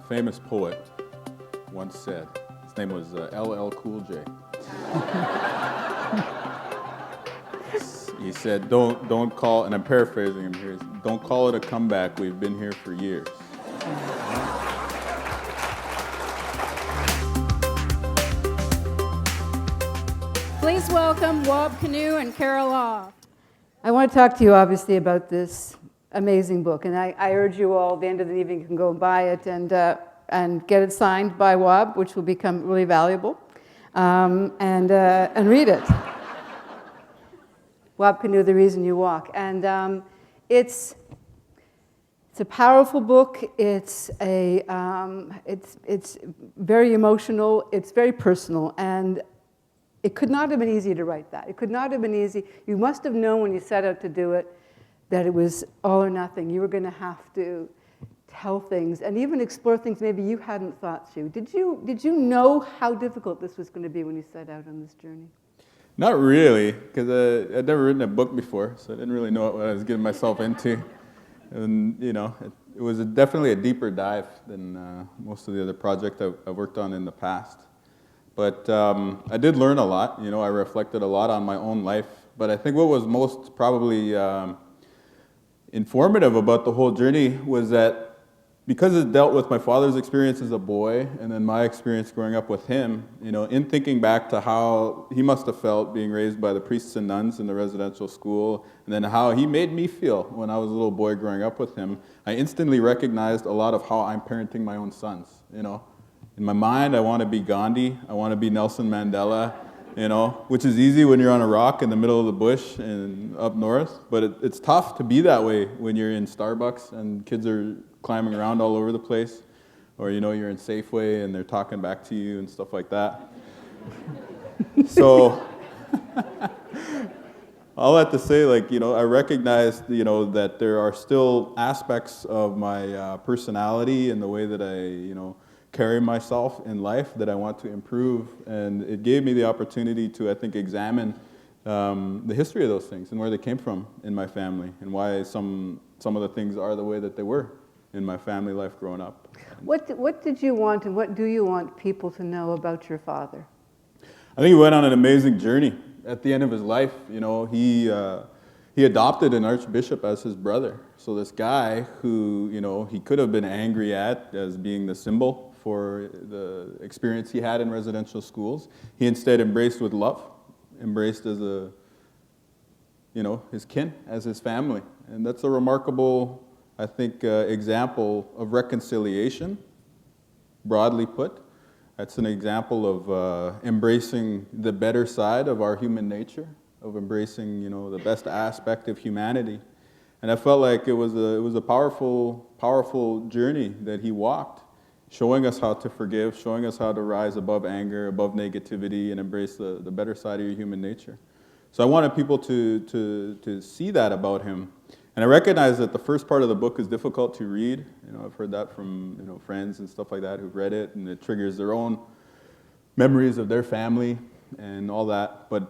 famous poet once said. His name was LL Cool J. He said, don't call, and I'm paraphrasing him here, don't call it a comeback, we've been here for years. Please welcome Wab Kinew and Carol Law. I want to talk to you, obviously, about this amazing book, and I urge you all, at the end of the evening, you can go and buy it and get it signed by Wab, which will become really valuable, and read it. Wab Kinew, The Reason You Walk, and it's a powerful book. It's very emotional. It's very personal, and it could not have been easy to write that. It could not have been easy. You must have known when you set out to do it that it was all or nothing. You were going to have to tell things and even explore things maybe you hadn't thought to. Did you know how difficult this was going to be when you set out on this journey? Not really, because I'd never written a book before, so I didn't really know what I was getting myself into. And, you know, it was definitely a deeper dive than most of the other projects I've worked on in the past. But I did learn a lot. You know, I reflected a lot on my own life. But I think what was most probably informative about the whole journey was that because it dealt with my father's experience as a boy and then my experience growing up with him, you know, in thinking back to how he must have felt being raised by the priests and nuns in the residential school, and then how he made me feel when I was a little boy growing up with him, I instantly recognized a lot of how I'm parenting my own sons, you know. In my mind, I want to be Gandhi, I want to be Nelson Mandela, you know, which is easy when you're on a rock in the middle of the bush and up north, but it's tough to be that way when you're in Starbucks and kids are climbing around all over the place, or, you know, you're in Safeway and they're talking back to you and stuff like that. So, all that to say, like, you know, I recognized, you know, that there are still aspects of my personality and the way that I, you know, carry myself in life that I want to improve, and it gave me the opportunity to, I think, examine the history of those things and where they came from in my family and why some of the things are the way that they were in my family life growing up. What did you want and what do you want people to know about your father? I think he went on an amazing journey. At the end of his life, you know, he adopted an archbishop as his brother. So this guy who, you know, he could have been angry at as being the symbol for the experience he had in residential schools, he instead embraced with love, embraced as a, you know, his kin, as his family. And that's a remarkable, I think, example of reconciliation, broadly put. That's an example of embracing the better side of our human nature, of embracing, you know, the best aspect of humanity. And I felt like it was a powerful journey that he walked, showing us how to forgive, showing us how to rise above anger, above negativity, and embrace the better side of your human nature. So I wanted people to see that about him. And I recognize that the first part of the book is difficult to read. You know, I've heard that from, you know, friends and stuff like that who've read it, and it triggers their own memories of their family and all that. But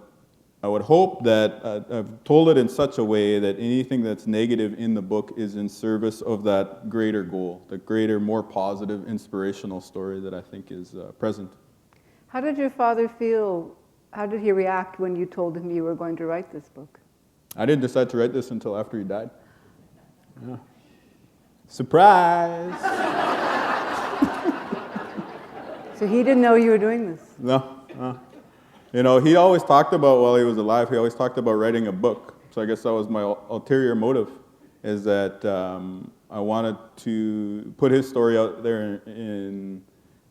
I would hope that I've told it in such a way that anything that's negative in the book is in service of that greater goal, the greater, more positive, inspirational story that I think is present. How did your father feel? How did he react when you told him you were going to write this book? I didn't decide to write this until after he died. Yeah. Surprise! So he didn't know you were doing this? No. You know, he always talked about, while he was alive, he always talked about writing a book. So I guess that was my ulterior motive, is that I wanted to put his story out there in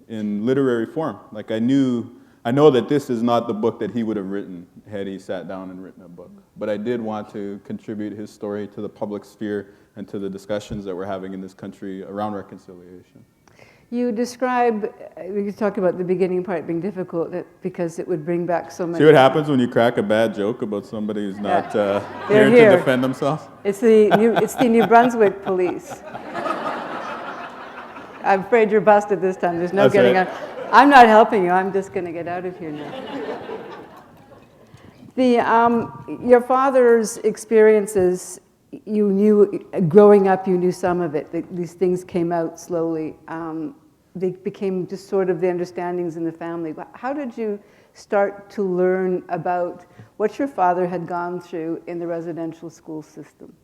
literary form. Like I know that this is not the book that he would have written had he sat down and written a book. But I did want to contribute his story to the public sphere and to the discussions that we're having in this country around reconciliation. You describe, you talk about the beginning part being difficult because it would bring back so many... See what happens when you crack a bad joke about somebody who's not here to defend themselves? It's the New Brunswick police. I'm afraid you're busted this time. There's no That's getting it. out. I'm not helping you. I'm just going to get out of here now. Your father's experiences, you knew, growing up, you knew some of it. These things came out slowly. they became just sort of the understandings in the family. How did you start to learn about what your father had gone through in the residential school system?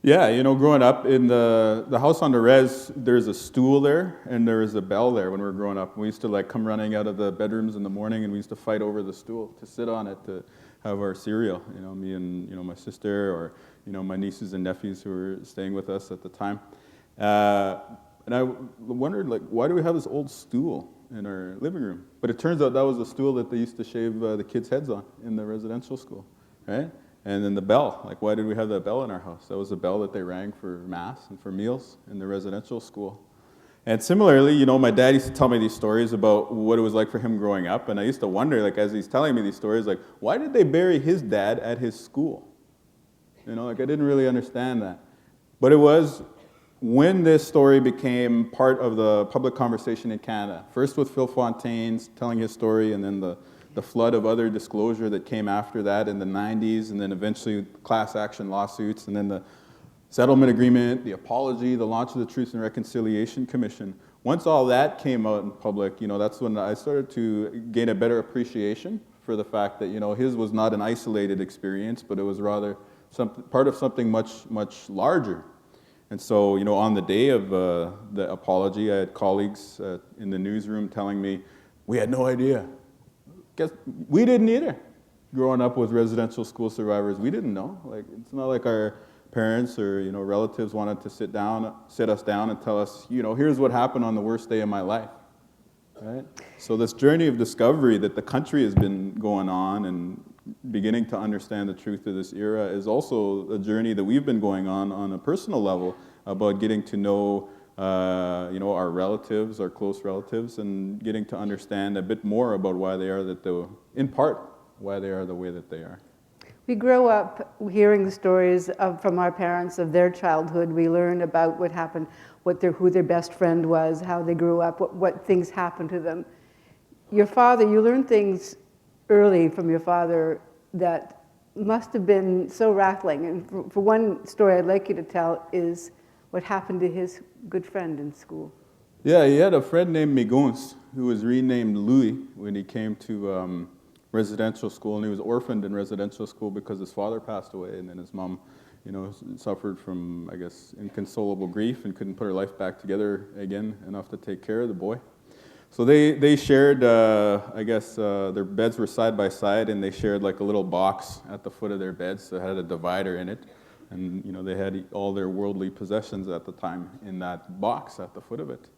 Yeah, you know, growing up in the house on the res, there's a stool there and there is a bell there when we were growing up. We used to like come running out of the bedrooms in the morning and we used to fight over the stool to sit on it to have our cereal. You know, me and, you know, my sister, or, you know, my nieces and nephews who were staying with us at the time. And I wondered, like, why do we have this old stool in our living room? But it turns out that was the stool that they used to shave the kids' heads on in the residential school, right? And then the bell, like, why did we have that bell in our house? That was the bell that they rang for mass and for meals in the residential school. And similarly, you know, my dad used to tell me these stories about what it was like for him growing up, and I used to wonder, like, as he's telling me these stories, like, why did they bury his dad at his school? You know, like, I didn't really understand that. But it was when this story became part of the public conversation in Canada, first with Phil Fontaine's telling his story, and then the flood of other disclosure that came after that in the 90s, and then eventually class action lawsuits, and then the settlement agreement, the apology, the launch of the Truth and Reconciliation Commission. Once all that came out in public, you know, that's when I started to gain a better appreciation for the fact that, you know, his was not an isolated experience, but it was rather part of something much, much larger. And so, you know, on the day of the apology, I had colleagues in the newsroom telling me, we had no idea. Guess we didn't either. Growing up with residential school survivors, we didn't know. Like, it's not like our parents or, you know, relatives wanted to sit us down and tell us, you know, here's what happened on the worst day of my life, right? So this journey of discovery that the country has been going on and beginning to understand the truth of this era is also a journey that we've been going on a personal level about getting to know you know, our relatives, our close relatives, and getting to understand a bit more about why they are in part, why they are the way that they are. We grow up hearing the stories from our parents of their childhood. We learn about what happened, who their best friend was, how they grew up, what things happened to them. Your father, you learned things early from your father that must have been so rattling. And for one story I'd like you to tell is what happened to his good friend in school. Yeah, he had a friend named Miguns who was renamed Louis when he came to residential school, and he was orphaned in residential school because his father passed away, and then his mom, you know, suffered from, I guess, inconsolable grief and couldn't put her life back together again enough to take care of the boy. So they shared, I guess, their beds were side by side, and they shared like a little box at the foot of their beds that had a divider in it. And, you know, they had all their worldly possessions at the time in that box at the foot of it.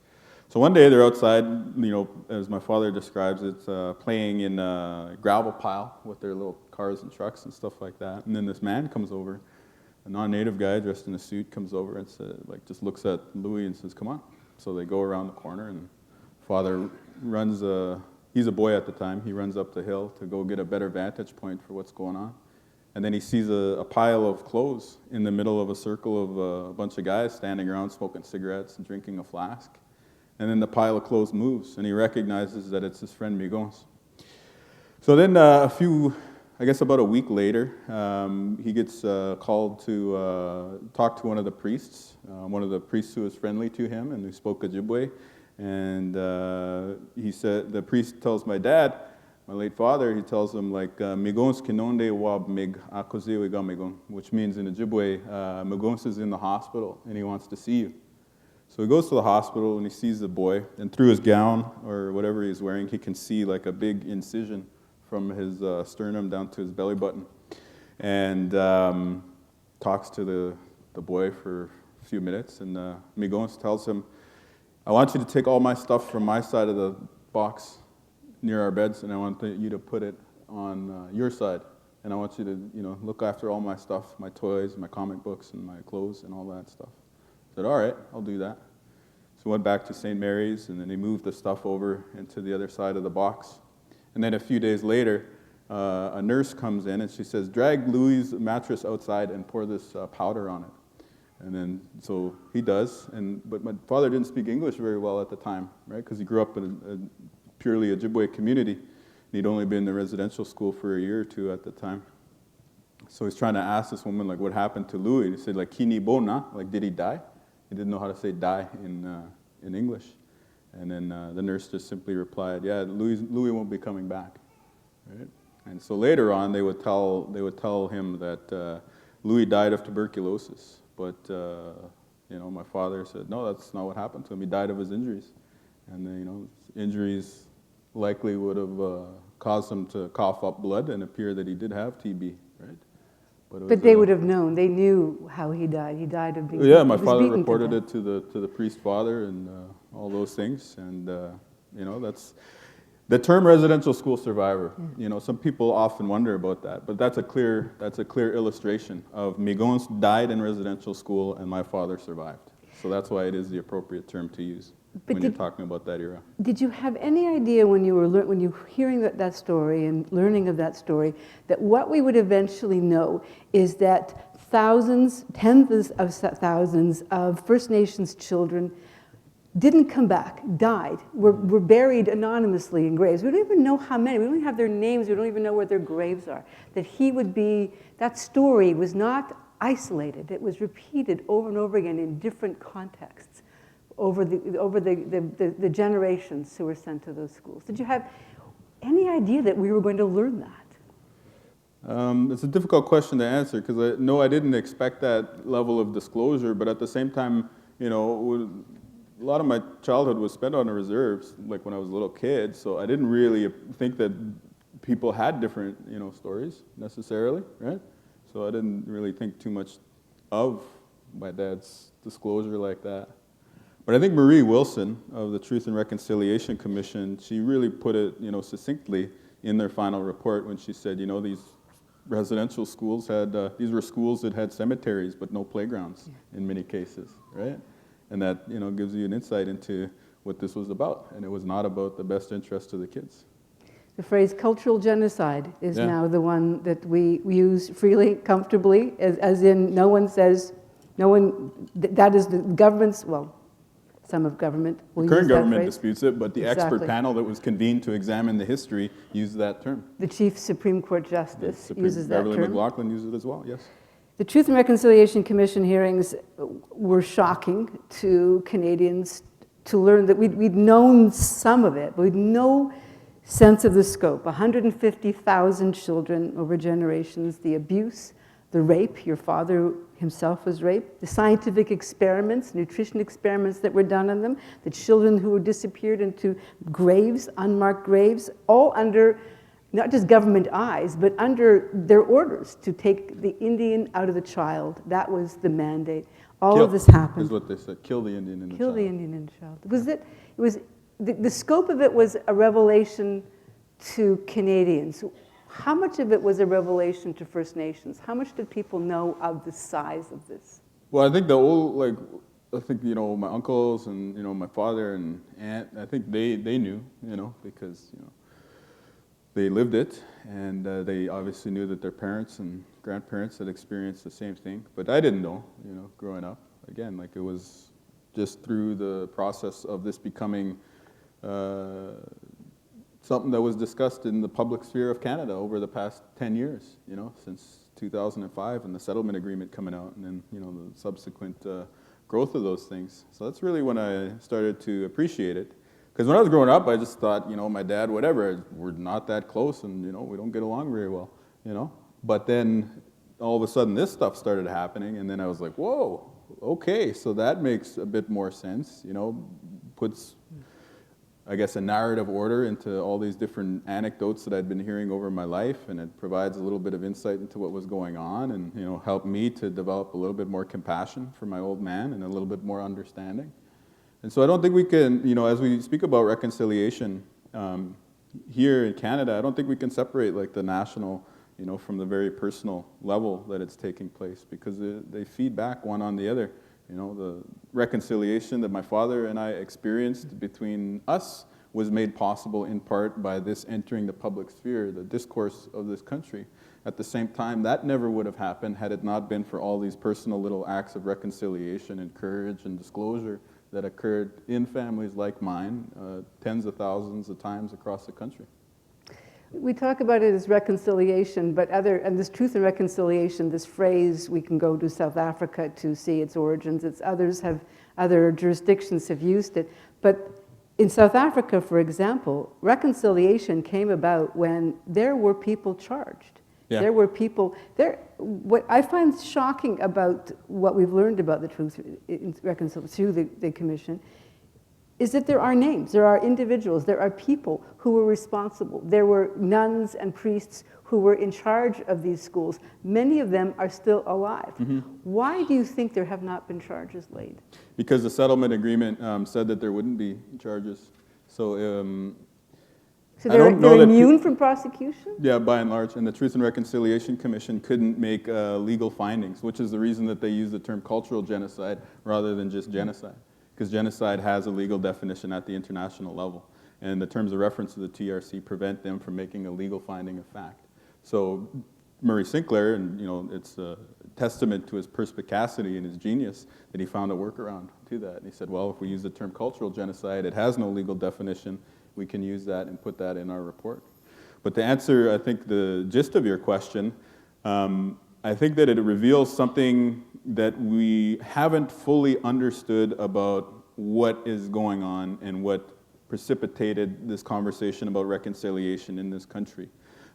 So one day they're outside, you know, as my father describes it, playing in a gravel pile with their little cars and trucks and stuff like that. And then this man comes over, a non-native guy dressed in a suit comes over and just looks at Louis and says, "Come on." So they go around the corner, and father runs, he's a boy at the time, he runs up the hill to go get a better vantage point for what's going on. And then he sees a pile of clothes in the middle of a circle of a bunch of guys standing around smoking cigarettes and drinking a flask. And then the pile of clothes moves, and he recognizes that it's his friend Miguns. So then about a week later, he gets called to talk to one of the priests who was friendly to him and who spoke Ojibwe. And he said, the priest tells my dad, my late father, he tells him, like, Miguns kinonde wab mig akozewe ga migun, which means in Ojibwe, Miguns is in the hospital and he wants to see you. So he goes to the hospital and he sees the boy, and through his gown or whatever he's wearing, he can see like a big incision from his sternum down to his belly button, and talks to the boy for a few minutes, and Miguns tells him, "I want you to take all my stuff from my side of the box near our beds, and I want you to put it on your side, and I want you to, you know, look after all my stuff, my toys, my comic books, and my clothes, and all that stuff." I said, "All right, I'll do that." So we went back to St. Mary's, and then he moved the stuff over into the other side of the box. And then a few days later, a nurse comes in, and she says, "Drag Louis' mattress outside and pour this powder on it." And then, so he does, but my father didn't speak English very well at the time, right? Because he grew up in a purely Ojibwe community. He'd only been in the residential school for a year or two at the time. So he's trying to ask this woman, like, what happened to Louis? He said, like, kini bona, like, did he die? He didn't know how to say die in English. And then the nurse just simply replied, yeah, Louis won't be coming back, right? And so later on, they would tell him that Louis died of tuberculosis. But, you know, my father said, no, that's not what happened to him. He died of his injuries. And, you know, injuries likely would have caused him to cough up blood and appear that he did have TB, right? But they would have known. They knew how he died. He died of being yeah, my father reported it to the priest father and all those things. And, you know, that's the term residential school survivor. You know, some people often wonder about that, but that's a clear illustration of Migons died in residential school and my father survived. So that's why it is the appropriate term to use when you're talking about that era. Did you have any idea when you were hearing that story and learning of that story, that what we would eventually know is that thousands, tens of thousands of First Nations children didn't come back, died, were buried anonymously in graves. We don't even know how many. We don't even have their names. We don't even know where their graves are. That story was not isolated. It was repeated over and over again in different contexts over the generations who were sent to those schools. Did you have any idea that we were going to learn that? It's a difficult question to answer because I didn't expect that level of disclosure, but at the same time, you know, a lot of my childhood was spent on the reserves, like when I was a little kid, so I didn't really think that people had different, you know, stories necessarily, right? So I didn't really think too much of my dad's disclosure like that. But I think Marie Wilson of the Truth and Reconciliation Commission, she really put it, you know, succinctly in their final report when she said, you know, these residential schools these were schools that had cemeteries but no playgrounds in many cases, right? And that, you know, gives you an insight into what this was about. And it was not about the best interest of the kids. The phrase cultural genocide is now the one that we use freely, comfortably, as in that is the government's, well, some of government will use that phrase. The current government disputes it, but the expert panel that was convened to examine the history used that term. The Chief Supreme Court Justice uses that term. Beverly McLaughlin used it as well, yes. The Truth and Reconciliation Commission hearings were shocking to Canadians to learn that we'd known some of it, but we'd no sense of the scope. 150,000 children over generations, the abuse, the rape, your father himself was raped, the scientific experiments, nutrition experiments that were done on them, the children who were disappeared into graves, unmarked graves, all under not just government eyes, but under their orders to take the Indian out of the child. That was the mandate. All of this happened. Is what they said. Kill the Indian in the child. Kill the Indian in the child. The scope of it was a revelation to Canadians. How much of it was a revelation to First Nations? How much did people know of the size of this? Well, I think you know, my uncles and, you know, my father and aunt, I think they knew, you know, because, you know, they lived it, and they obviously knew that their parents and grandparents had experienced the same thing. But I didn't know, you know, growing up. Again, like it was just through the process of this becoming something that was discussed in the public sphere of Canada over the past 10 years, you know, since 2005 and the settlement agreement coming out, and then, you know, the subsequent growth of those things. So that's really when I started to appreciate it. Because when I was growing up, I just thought, you know, my dad, whatever, we're not that close and, you know, we don't get along very well, you know. But then all of a sudden this stuff started happening, and then I was like, whoa, okay, so that makes a bit more sense, you know, puts, I guess, a narrative order into all these different anecdotes that I'd been hearing over my life, and it provides a little bit of insight into what was going on and, you know, helped me to develop a little bit more compassion for my old man and a little bit more understanding. And so I don't think we can, you know, as we speak about reconciliation here in Canada, I don't think we can separate like the national, you know, from the very personal level that it's taking place, because they feed back one on the other. You know, the reconciliation that my father and I experienced between us was made possible in part by this entering the public sphere, the discourse of this country. At the same time, that never would have happened had it not been for all these personal little acts of reconciliation and courage and disclosure that occurred in families like mine, tens of thousands of times across the country. We talk about it as reconciliation, and this truth and reconciliation, this phrase, we can go to South Africa to see its origins. Other jurisdictions have used it. But In South Africa, for example, reconciliation came about when there were people charged. Yeah. There were people there. What I find shocking about what we've learned about the Truth in Reconciliation through the commission is that there are names, there are individuals, there are people who were responsible. There were nuns and priests who were in charge of these schools. Many of them are still alive. Why do you think there have not been charges laid? Because the settlement agreement said that there wouldn't be charges. So So I don't know they're that immune from prosecution? yeah, by and large. And the Truth and Reconciliation Commission couldn't make legal findings, which is the reason that they use the term cultural genocide rather than just genocide. Because genocide has a legal definition at the international level. And the terms of reference of the TRC prevent them from making a legal finding of fact. So Murray Sinclair, and it's a testament to his perspicacity and his genius that he found a workaround to that. And he said, well, if we use the term cultural genocide, it has no legal definition. We can use that and put that in our report. But to answer, I think, the gist of your question, I think that it reveals something that we haven't fully understood about what is going on and what precipitated this conversation about reconciliation in this country.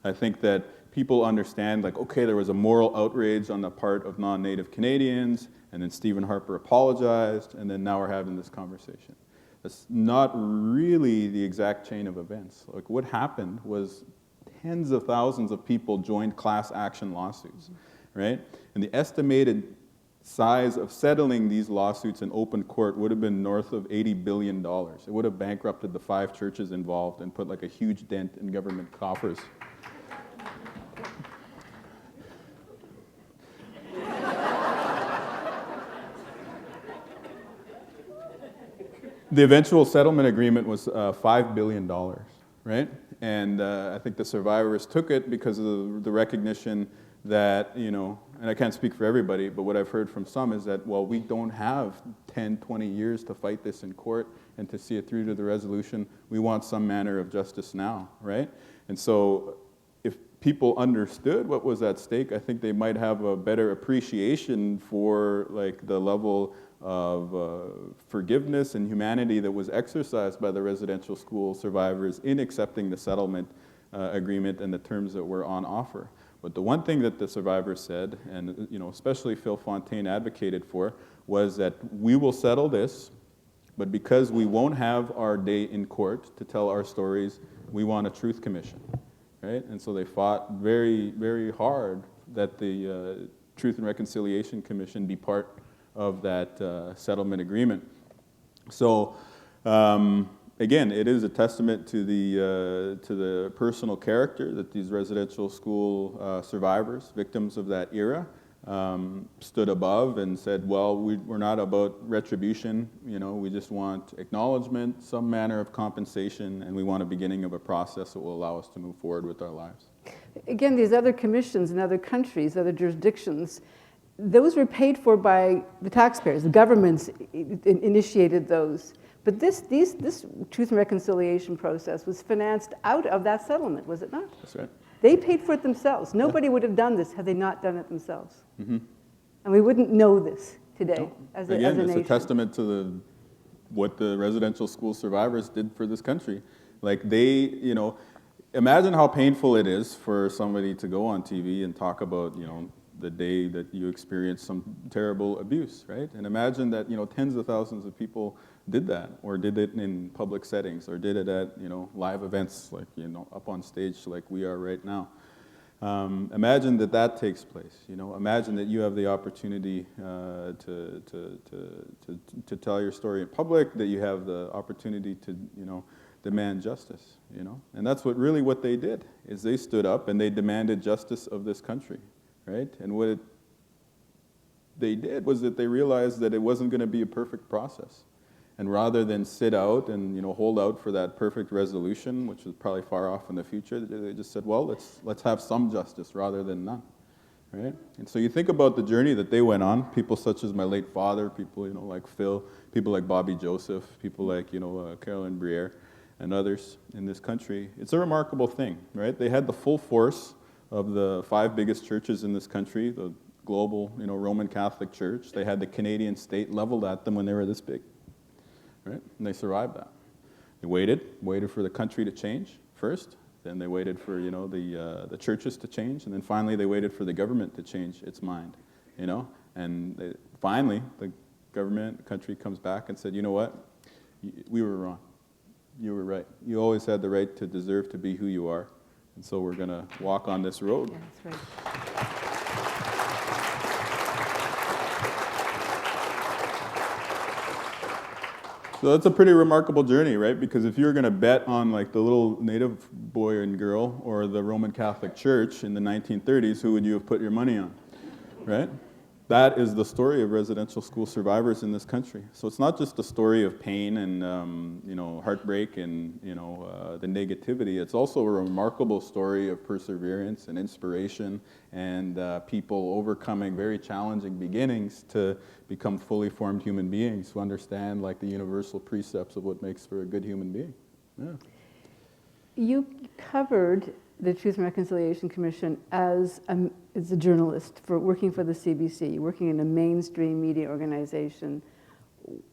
I think that people understand, like, okay, there was a moral outrage on the part of non-Native Canadians, and then Stephen Harper apologized, and then now we're having this conversation. That's not really the exact chain of events. Like, what happened was tens of thousands of people joined class action lawsuits, right? And the estimated size of settling these lawsuits in open court would have been north of $80 billion. It would have bankrupted the 5 churches involved and put like a huge dent in government coffers. The eventual settlement agreement was $5 billion, right? And I think the survivors took it because of the recognition that, and I can't speak for everybody, but what I've heard from some is that, well, we don't have 10, 20 years to fight this in court and to see it through to the resolution. We want some manner of justice now, right? And so if people understood what was at stake, I think they might have a better appreciation for like the level of forgiveness and humanity that was exercised by the residential school survivors in accepting the settlement agreement and the terms that were on offer. But the one thing that the survivors said, and especially Phil Fontaine advocated for, was that we will settle this, but because we won't have our day in court to tell our stories, we want a truth commission, right? And so they fought very, very hard that the Truth and Reconciliation Commission be part of that settlement agreement. So again, it is a testament to the personal character that these residential school survivors, victims of that era, stood above and said, well, we're not about retribution, we just want acknowledgement, some manner of compensation, and we want a beginning of a process that will allow us to move forward with our lives. Again, these other commissions in other countries, other jurisdictions, those were paid for by the taxpayers. The governments initiated those. But this Truth and Reconciliation process was financed out of that settlement, was it not? That's right. They paid for it themselves. Nobody would have done this had they not done it themselves. And we wouldn't know this today as a nation. Again, it's a testament to what the residential school survivors did for this country. Like they, imagine how painful it is for somebody to go on TV and talk about, the day that you experienced some terrible abuse, right? And imagine that, tens of thousands of people did that, or did it in public settings, or did it at, live events, like, up on stage like we are right now. Imagine that takes place, Imagine that you have the opportunity to tell your story in public, that you have the opportunity to, demand justice, And that's what they did, is they stood up and they demanded justice of this country. Right? And what they did was that they realized that it wasn't going to be a perfect process. And rather than sit out and hold out for that perfect resolution, which was probably far off in the future, they just said, well, let's have some justice rather than none. Right? And so you think about the journey that they went on, people such as my late father, people like Phil, people like Bobby Joseph, people like Carolyn Briere and others in this country. It's a remarkable thing, right? They had the full force of the 5 biggest churches in this country, the global, Roman Catholic Church. They had the Canadian state leveled at them when they were this big, right? And they survived that. They waited for the country to change first. Then they waited for, you know, the churches to change, and then finally they waited for the government to change its mind, you know. And finally, the government, the country comes back and said, you know what, we were wrong. You were right. You always had the right to deserve to be who you are, and so we're going to walk on this road. Yeah, that's right. So that's a pretty remarkable journey, right? Because if you were going to bet on like the little native boy and girl or the Roman Catholic Church in the 1930s, who would you have put your money on, right? That is the story of residential school survivors in this country. So it's not just a story of pain and you know, heartbreak and you know, the negativity. It's also a remarkable story of perseverance and inspiration and people overcoming very challenging beginnings to become fully formed human beings who understand like the universal precepts of what makes for a good human being. Yeah. You covered the Truth and Reconciliation Commission as a journalist for working for the CBC, working in a mainstream media organization.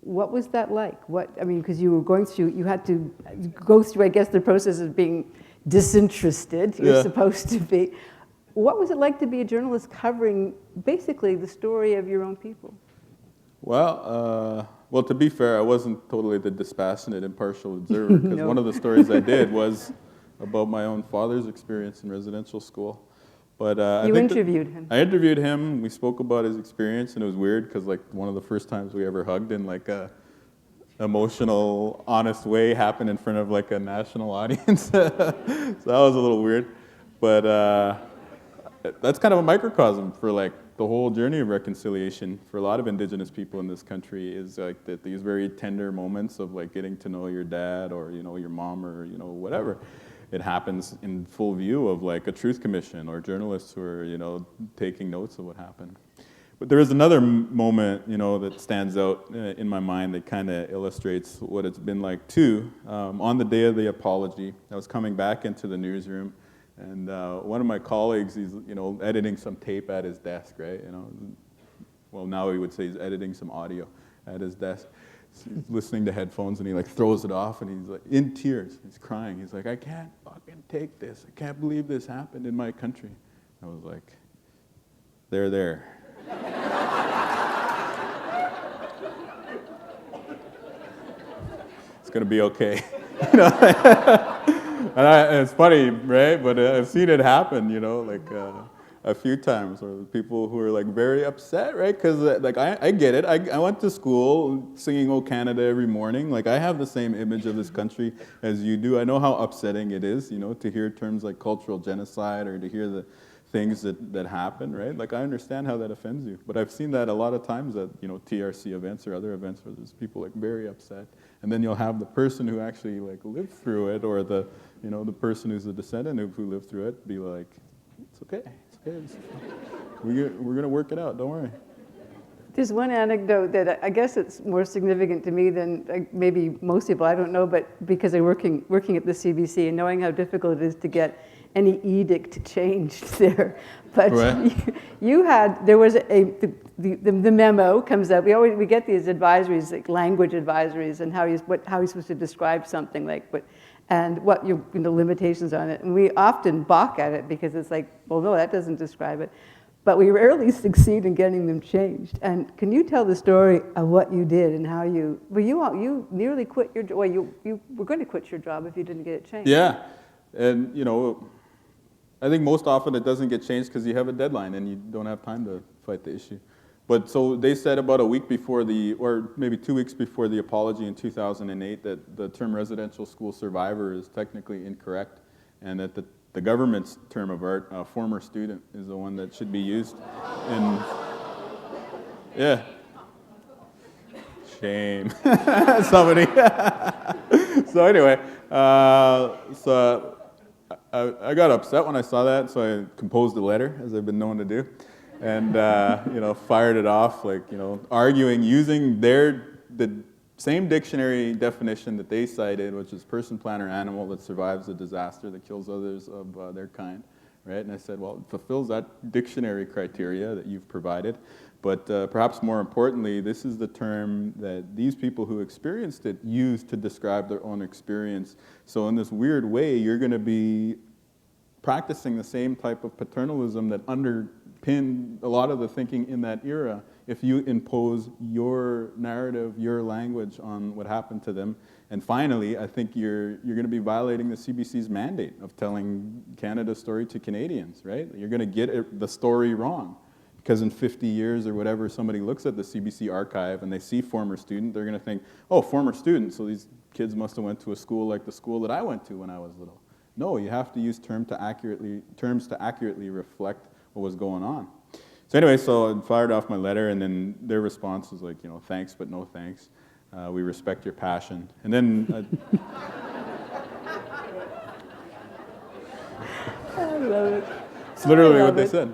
What was that like? Because you were going through, you had to go through, I guess, the process of being disinterested. You're supposed to be. What was it like to be a journalist covering basically the story of your own people? Well, to be fair, I wasn't totally the dispassionate, impartial observer, because one of the stories I did was about my own father's experience in residential school. But you interviewed him. I interviewed him. We spoke about his experience, and it was weird because like one of the first times we ever hugged in like a emotional, honest way happened in front of like a national audience. So that was a little weird. But that's kind of a microcosm for like the whole journey of reconciliation for a lot of Indigenous people in this country is like that these very tender moments of like getting to know your dad or you know your mom or you know whatever. It happens in full view of like a truth commission or journalists who are, you know, taking notes of what happened. But there is another moment, you know, that stands out in my mind that kind of illustrates what it's been like too. On the day of the apology, I was coming back into the newsroom, and one of my colleagues, he's, you know, editing some tape at his desk, right? You know, well, now he would say he's editing some audio at his desk. He's listening to headphones and he like throws it off and he's like in tears. He's crying. He's like, I can't fucking take this. I can't believe this happened in my country. I was like, there. It's gonna be okay. You know? And it's funny, right? But I've seen it happen, you know, like a few times where people who are like very upset, right? Because like I get it. I went to school singing "O Canada" every morning. Like I have the same image of this country as you do. I know how upsetting it is, you know, to hear terms like cultural genocide or to hear the things that happen, right? Like I understand how that offends you. But I've seen that a lot of times at, you know, TRC events or other events where there's people like very upset. And then you'll have the person who actually like lived through it or the, you know, the person who's a descendant who lived through it be like, it's okay. We're going to work it out, don't worry. There's one anecdote that I guess it's more significant to me than maybe most people, I don't know, but because I'm working at the CBC and knowing how difficult it is to get any edict changed there. But right. there was the memo comes out. We get these advisories, like language advisories, and how you're supposed to describe something, like and what the limitations on it. And we often balk at it because it's like, well, no, that doesn't describe it. But we rarely succeed in getting them changed. And can you tell the story of what you did and how you nearly quit your job? Well, you were going to quit your job if you didn't get it changed. Yeah, and you know, I think most often it doesn't get changed because you have a deadline and you don't have time to fight the issue. But so they said about a week before or maybe 2 weeks before the apology in 2008 that the term residential school survivor is technically incorrect and that the government's term of art, former student, is the one that should be used. Yeah. Shame. Somebody. So anyway, so I got upset when I saw that, so I composed a letter, as I've been known to do. And you know, fired it off, like, you know, arguing, using the same dictionary definition that they cited, which is person, plant, or animal that survives a disaster that kills others of their kind, right? And I said, well, it fulfills that dictionary criteria that you've provided, But perhaps more importantly, this is the term that these people who experienced it used to describe their own experience. So in this weird way, you're going to be practicing the same type of paternalism that underpinned a lot of the thinking in that era if you impose your narrative, your language on what happened to them. And finally, I think you're going to be violating the CBC's mandate of telling Canada's story to Canadians, right? You're going to get the story wrong. Because in 50 years or whatever, somebody looks at the CBC archive and they see former student, they're going to think, oh, former student, so these kids must have went to a school like the school that I went to when I was little. No, you have to use terms to accurately reflect what was going on. So anyway, so I fired off my letter, and then their response was like, thanks, but no thanks. We respect your passion. And then... I love it. It's literally what they said.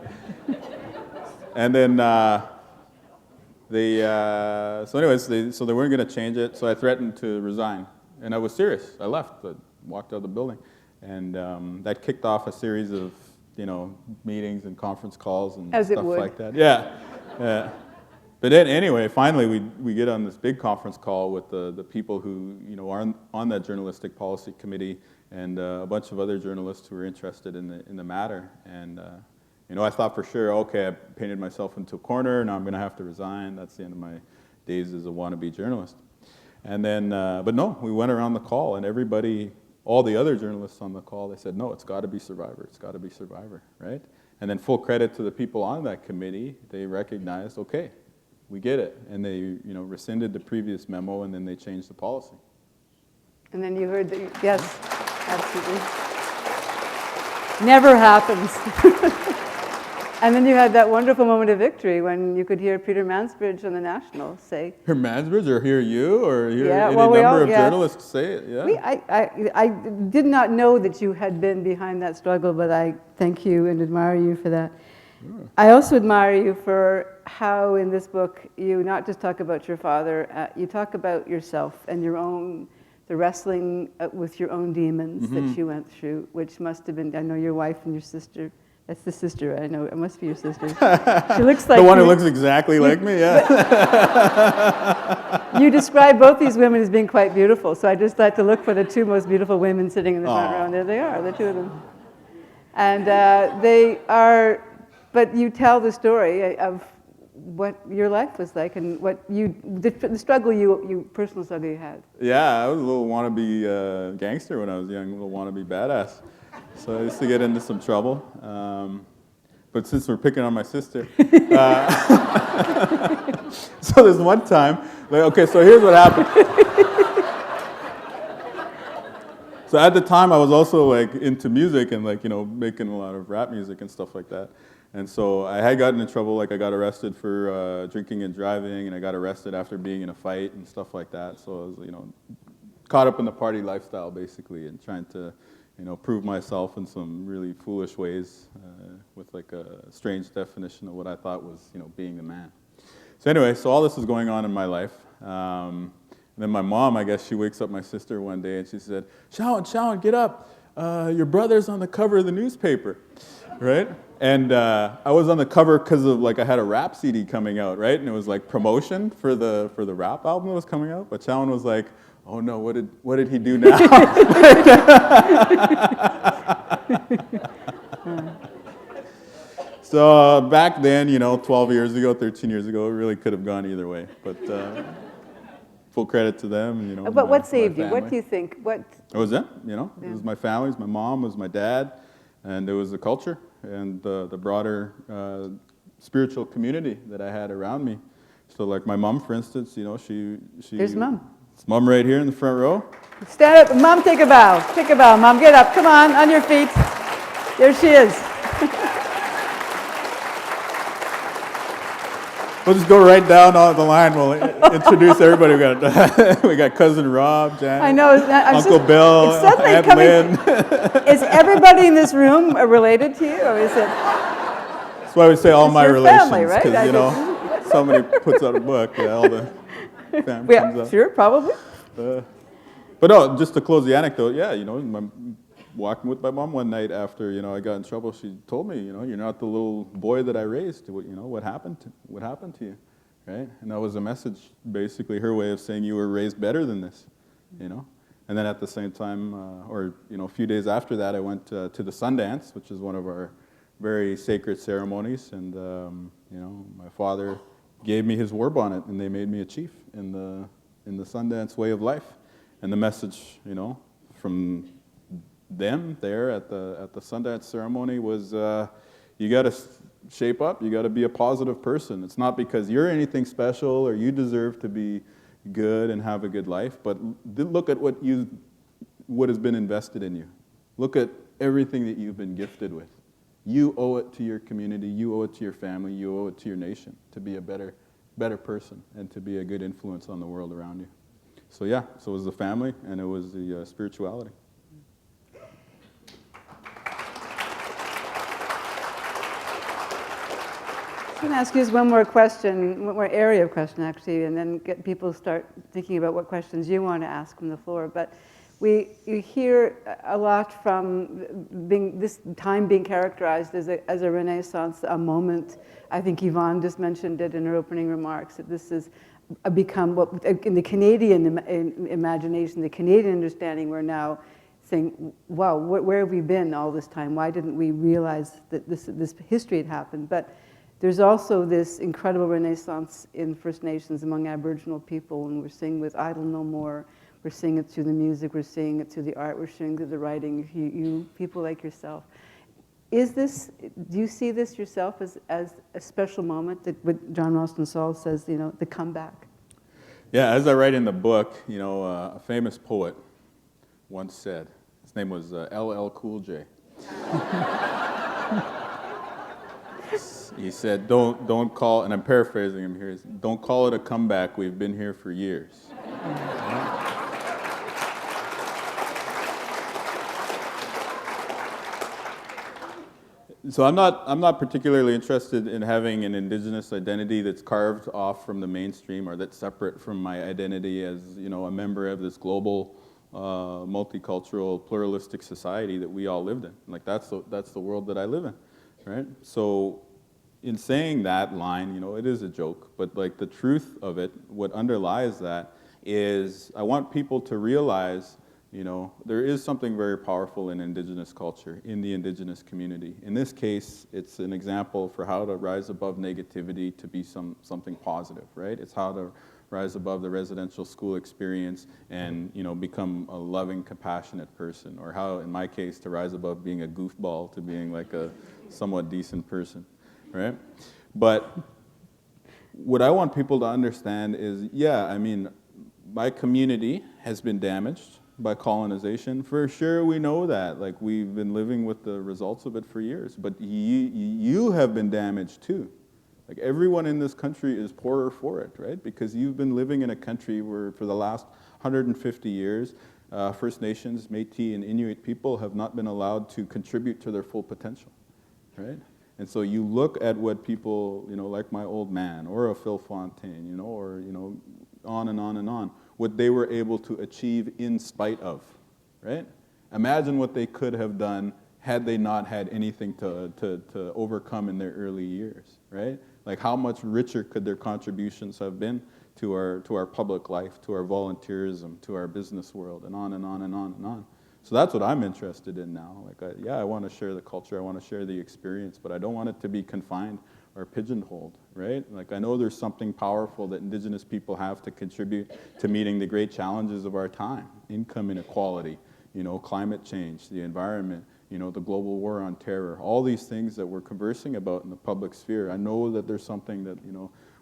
And then so anyways, so they weren't going to change it, so I threatened to resign. And I was serious. I left, I walked out of the building. And that kicked off a series of, meetings and conference calls and stuff like that. Yeah. But then anyway, finally we get on this big conference call with the people who, are on that journalistic policy committee and a bunch of other journalists who were interested in the matter. And I thought for sure, okay, I painted myself into a corner, now I'm going to have to resign. That's the end of my days as a wannabe journalist. And then, but no, we went around the call, and everybody, all the other journalists on the call, they said, no, it's got to be Survivor, it's got to be Survivor, right? And then full credit to the people on that committee, they recognized, okay, we get it. And they, rescinded the previous memo, and then they changed the policy. And then you heard that, yes, absolutely. Never happens. And then you had that wonderful moment of victory when you could hear Peter Mansbridge on the National say... Hear Mansbridge, or hear you, or hear any well, number of journalists say it, yeah? I did not know that you had been behind that struggle, but I thank you and admire you for that. Sure. I also admire you for how in this book you not just talk about your father, you talk about yourself and the wrestling with your own demons that you went through, which must have been, I know your wife and your sister. That's the sister, I know. It must be your sister. She looks like... The one who looks exactly like me, yeah. You describe both these women as being quite beautiful, so I just like to look for the two most beautiful women sitting in the front row, and there they are, the two of them. And they are... But you tell the story of what your life was like and what the struggle personal struggle you had. Yeah, I was a little wannabe gangster when I was young, a little wannabe badass. So I used to get into some trouble. But since we're picking on my sister, so there's one time, okay, so here's what happened. So at the time I was also into music and making a lot of rap music and stuff like that. And so I had gotten in trouble, I got arrested for drinking and driving, and I got arrested after being in a fight and stuff like that. So I was, caught up in the party lifestyle basically and trying to, prove myself in some really foolish ways with a strange definition of what I thought was, being the man. So anyway, so all this is going on in my life. And then my mom, I guess, she wakes up my sister one day and she said, Shaun, get up. Your brother's on the cover of the newspaper, right? And I was on the cover because of I had a rap CD coming out, right? And it was promotion for the rap album that was coming out. But Shaun was like, oh no, what did he do now? So back then, 12 years ago, 13 years ago, it really could have gone either way. But full credit to them. But what saved you? What do you think? What was it? It was my family, it was my mom, it was my dad, and it was the culture and the broader spiritual community that I had around me. So my mom, for instance, she... There's Mom. It's Mom right here in the front row. Stand up. Mom, take a bow. Take a bow. Mom, get up. Come on your feet. There she is. We'll just go right down on the line. We'll introduce everybody. We got Cousin Rob, Janet, I know. Uncle Bill, Aunt Lynn. Is everybody in this room related to you, or is it? That's why we say all my relations, family, right? Because somebody puts out a book, all the family comes up. Sure, probably. But no, just to close the anecdote, yeah, walking with my mom one night after, I got in trouble. She told me, you're not the little boy that I raised. What happened to you, right? And that was a message, basically her way of saying you were raised better than this, And then at the same time, a few days after that, I went to the Sundance, which is one of our very sacred ceremonies, and my father gave me his war bonnet, and they made me a chief in the Sundance way of life. And the message, from them there at the Sundance ceremony was, you got to shape up, you got to be a positive person. It's not because you're anything special or you deserve to be good and have a good life, but look at what has been invested in you. Look at everything that you've been gifted with. You owe it to your community, you owe it to your family, you owe it to your nation to be a better person and to be a good influence on the world around you. So yeah, so it was the family and it was the spirituality. I'm going to ask you just one more question, one more area of question actually, and then get people to start thinking about what questions you want to ask from the floor. But you hear a lot from this time being characterized as a renaissance, a moment. I think Yvonne just mentioned it in her opening remarks, that this has become what, in the Canadian imagination, the Canadian understanding, we're now saying, wow, where have we been all this time? Why didn't we realize that this history had happened? But there's also this incredible renaissance in First Nations among Aboriginal people, and we're seeing with Idle No More, we're seeing it through the music, we're seeing it through the art, we're seeing it through the writing, you people like yourself. Do you see this yourself as a special moment, that what John Ralston Saul says, the comeback? Yeah, as I write in the book, a famous poet once said, his name was LL Cool J. He said, don't call, and I'm paraphrasing him here, don't call it a comeback, we've been here for years. So I'm not particularly interested in having an Indigenous identity that's carved off from the mainstream or that's separate from my identity as a member of this global, multicultural, pluralistic society that we all lived in. Like that's the world that I live in, right? So in saying that line, it is a joke, but like the truth of it, what underlies that is I want people to realize there is something very powerful in Indigenous culture, in the Indigenous community. In this case, it's an example for how to rise above negativity to be something positive, right? It's how to rise above the residential school experience and become a loving, compassionate person, or how, in my case, to rise above being a goofball to being like a somewhat decent person, right? But what I want people to understand is, my community has been damaged by colonization. For sure, we know that. Like, we've been living with the results of it for years. But you have been damaged too. Like, everyone in this country is poorer for it, right? Because you've been living in a country where for the last 150 years, First Nations, Métis, and Inuit people have not been allowed to contribute to their full potential, right? And so you look at what people, like my old man, or a Phil Fontaine, or, on and on and on, what they were able to achieve in spite of, right? Imagine what they could have done had they not had anything to overcome in their early years, right? Like, how much richer could their contributions have been to our public life, to our volunteerism, to our business world, and on and on and on and on. So that's what I'm interested in now. Like, I want to share the culture, I want to share the experience, but I don't want it to be confined or pigeonholed, right? Like, I know there's something powerful that Indigenous people have to contribute to meeting the great challenges of our time: income inequality, climate change, the environment, the global war on terror, all these things that we're conversing about in the public sphere. I know that there's something that,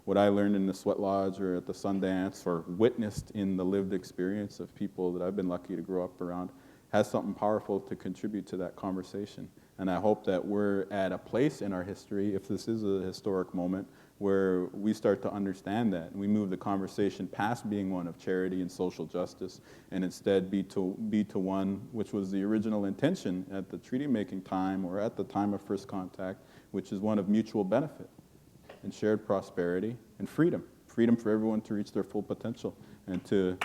what I learned in the Sweat Lodge or at the Sundance or witnessed in the lived experience of people that I've been lucky to grow up around has something powerful to contribute to that conversation. And I hope that we're at a place in our history, if this is a historic moment, where we start to understand that, and we move the conversation past being one of charity and social justice, and instead be to one which was the original intention at the treaty-making time or at the time of first contact, which is one of mutual benefit and shared prosperity and freedom. Freedom for everyone to reach their full potential and to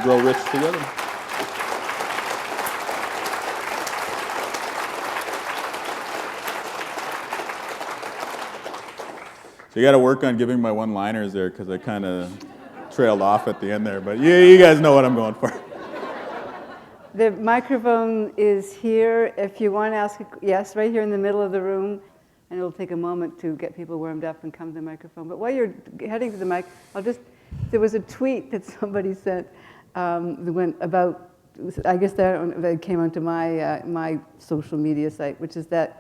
grow rich together. So you got to work on giving my one-liners there because I kind of trailed off at the end there. But you guys know what I'm going for. The microphone is here. If you want to ask, yes, right here in the middle of the room. And it'll take a moment to get people warmed up and come to the microphone. But while you're heading to the mic, there was a tweet that somebody sent that went about, I guess that came onto my social media site, which is that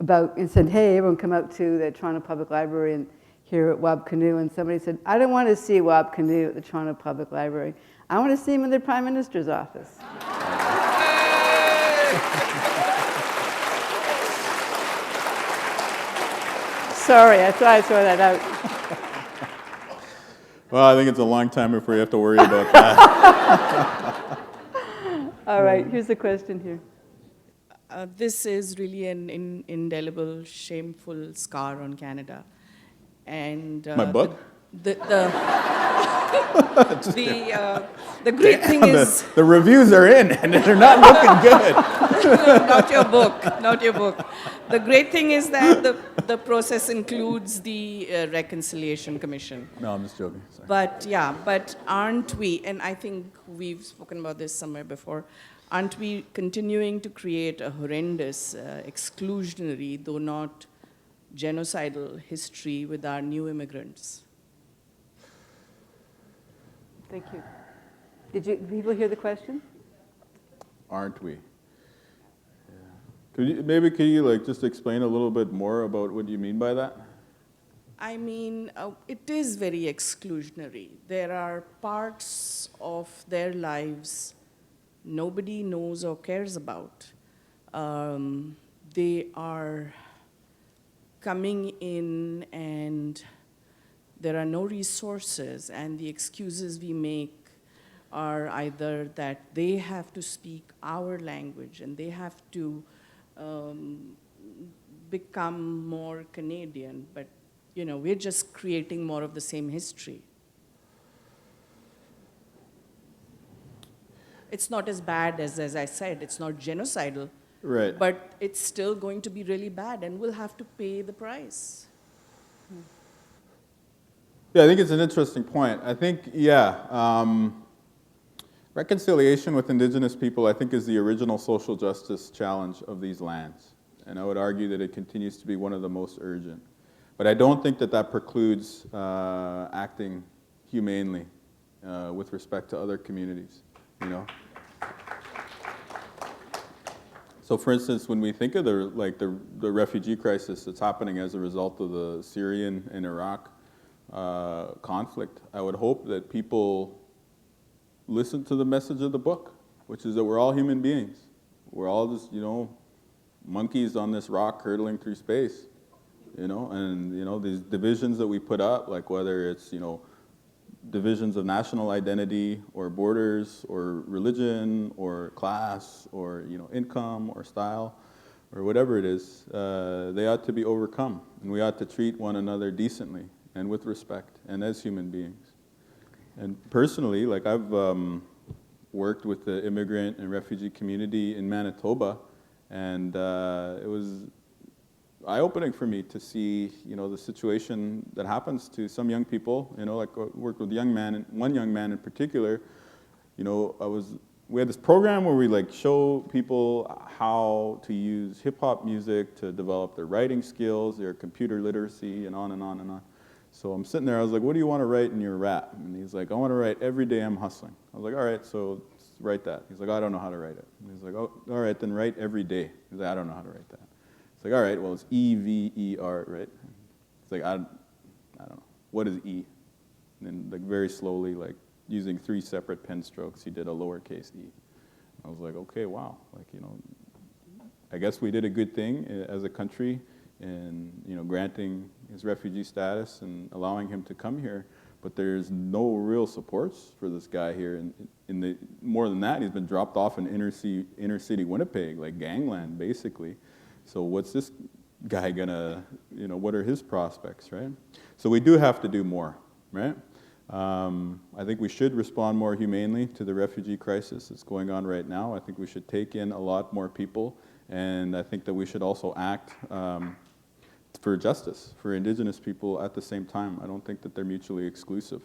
about, and said, hey, everyone come out to the Toronto Public Library and here at Wab Kinew. And somebody said, I don't want to see Wab Kinew at the Toronto Public Library. I want to see him in the Prime Minister's office. Sorry, I thought I'd throw that out. Well, I think it's a long time before you have to worry about that. All right, here's the question here. This is really an indelible, shameful scar on Canada. And My book? The great thing is... The reviews are in, and they're not looking good. No, not your book, not your book. The great thing is that the process includes the Reconciliation Commission. No, I'm just joking. Sorry. But aren't we, and I think we've spoken about this somewhere before, aren't we continuing to create a horrendous, exclusionary, though not genocidal history with our new immigrants? Thank you. Did people hear the question? Aren't we? Yeah. Could you like just explain a little bit more about what you mean by that? I mean, it is very exclusionary. There are parts of their lives nobody knows or cares about. They are coming in and there are no resources, and the excuses we make are either that they have to speak our language and they have to become more Canadian, but we're just creating more of the same history. It's not as bad as I said, it's not genocidal, Right. but it's still going to be really bad and we'll have to pay the price. Yeah, I think it's an interesting point. I think, reconciliation with Indigenous people, I think, is the original social justice challenge of these lands. And I would argue that it continues to be one of the most urgent. But I don't think that precludes acting humanely with respect to other communities, So for instance, when we think of the refugee crisis that's happening as a result of the Syrian and Iraq conflict, I would hope that people listen to the message of the book, which is that we're all human beings. We're all just, monkeys on this rock hurtling through space, and, these divisions that we put up, like whether it's, divisions of national identity or borders or religion or class or, income or style or whatever it is, they ought to be overcome. And we ought to treat one another decently and with respect and as human beings. And personally, like I've worked with the immigrant and refugee community in Manitoba, and it was eye-opening for me to see, the situation that happens to some young people. Like I worked with one young man in particular. We had this program where we show people how to use hip-hop music to develop their writing skills, their computer literacy, and on and on and on. So I'm sitting there, I was like, what do you want to write in your rap? And he's like, I want to write every day I'm hustling. I was like, all right, so write that. He's like, I don't know how to write it. And he's like, oh, all right, then write every day. He's like, I don't know how to write that. It's like, all right, well, it's E-V-E-R, right? It's like, I don't know. What is E? And then very slowly, using 3 separate pen strokes, he did a lowercase e. I was like, okay, wow. I guess we did a good thing as a country in, granting his refugee status and allowing him to come here. But there's no real supports for this guy here. And more than that, he's been dropped off in inner city Winnipeg, like gangland, basically. So what's this guy gonna, what are his prospects, right? So we do have to do more, right? I think we should respond more humanely to the refugee crisis that's going on right now. I think we should take in a lot more people, and I think that we should also act for justice for Indigenous people at the same time. I don't think that they're mutually exclusive.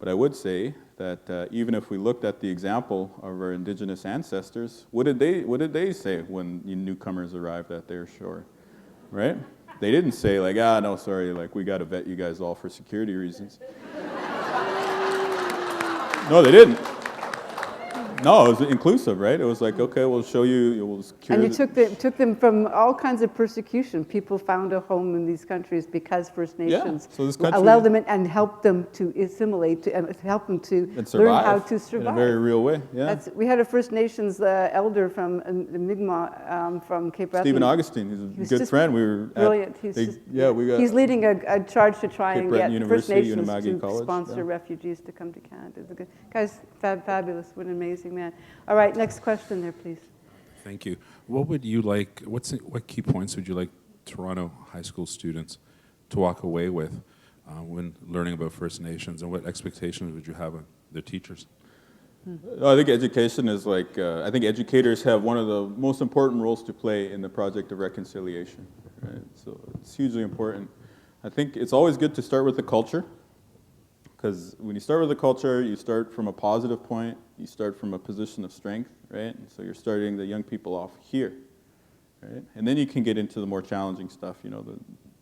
But I would say that even if we looked at the example of our Indigenous ancestors, what did they say when newcomers arrived at their shore, right? They didn't say like, no, sorry, like we got to vet you guys all for security reasons. No, they didn't. No, it was inclusive, right? It was like, okay, we'll show you, we'll secure. And you took them from all kinds of persecution. People found a home in these countries because First Nations so this country allowed them in and helped them to assimilate, and help them to learn how to survive. In a very real way, yeah. We had a First Nations elder from the Mi'kmaq from Cape Breton. Stephen Augustine, he's a good friend. We were brilliant. He's leading a charge to try and get First University, Nations Unimagi to College, sponsor refugees to come to Canada. It's a good, guy's fabulous. What an amazing man. All right, next question there, please. Thank you. What would you like? What key points would you like Toronto high school students to walk away with when learning about First Nations, and what expectations would you have on their teachers? I think education is like, I think educators have one of the most important roles to play in the project of reconciliation, right? So it's hugely important. I think it's always good to start with the culture, because when you start with the culture, you start from a positive point, you start from a position of strength, right? And so you're starting the young people off here, right? And then you can get into the more challenging stuff, you know, the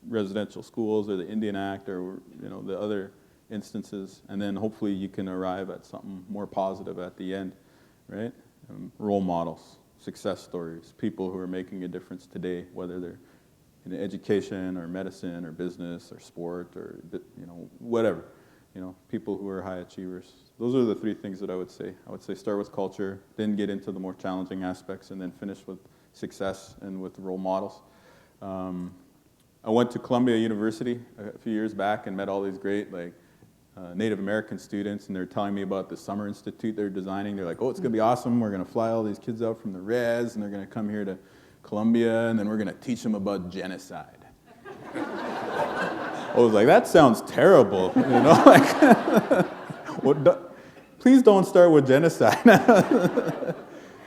residential schools or the Indian Act or, you know, the other instances, and then hopefully you can arrive at something more positive at the end, right? Role models, success stories, people who are making a difference today, whether they're in education or medicine or business or sport or, you know, whatever. You know, people who are high achievers. Those are the three things that I would say. I would say start with culture, then get into the more challenging aspects, and then finish with success and with role models. I went to Columbia University a few years back and met all these great Native American students, and they're telling me about the summer institute they're designing. They're like, oh, it's going to be awesome. We're going to fly all these kids out from the res, and they're going to come here to Columbia, and then we're going to teach them about genocide. I was like, that sounds terrible, you know, like, please don't start with genocide.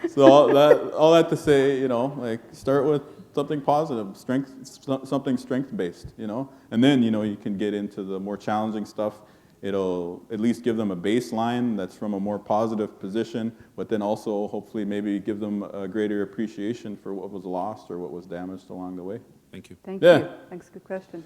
So all that to say, you know, like, start with something positive, something strength-based, you know, and then, you know, you can get into the more challenging stuff. It'll at least give them a baseline that's from a more positive position, but then also hopefully maybe give them a greater appreciation for what was lost or what was damaged along the way. Thank you. Thank you. Thanks, good question.